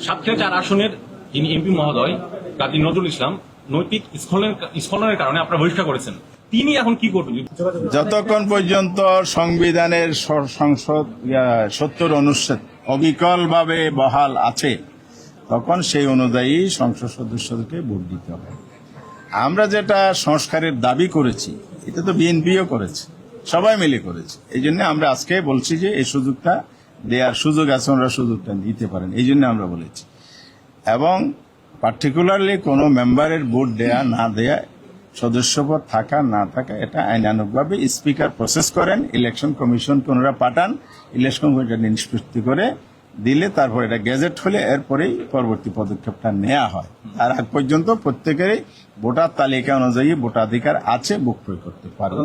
7-4 আসনের যিনি এমপি মহোদয় কাজী নজরুল ইসলাম নৈতিক স্খলনের কারণে আপনারা বহিষ্কার করেছেন, তিনি এখন কি করবেন? যতক্ষণ পর্যন্ত সংবিধানের সংসদ 70 অনুচ্ছেদ অবিকলভাবে বহাল আছে তখন সেই অনুযায়ী সংসদ সদস্যদেরকে ভোট দিতে হবে। আমরা যেটা সংস্কারের দাবি করেছি এটা তো বিএনপিও করেছে, সবাই মিলে করেছে। এই জন্য আমরা আজকে বলছি যে এই সুযোগটা দেওয়ার সুযোগ আছে, ওনারা সুযোগটা দিতে পারেন, এই জন্য আমরা বলেছি। এবং পার্টিকুলারলি কোনো মেম্বারের ভোট দেয়া না দেয়া, সদস্যপদ থাকা না থাকা, এটা আইনানুগভাবে স্পিকার প্রসেস করেন, ইলেকশন কমিশনকে ওনারা পাঠান, ইলেকশন কমিশন নিষ্পত্তি করে দিলে তারপর এটা গেজেট হলে এরপরেই পরবর্তী পদক্ষেপটা নেওয়া হয়। আর আগ পর্যন্ত প্রত্যেকেরই ভোটার তালিকা অনুযায়ী ভোটাধিকার আছে, ভোট প্রয়োগ করতে পারে।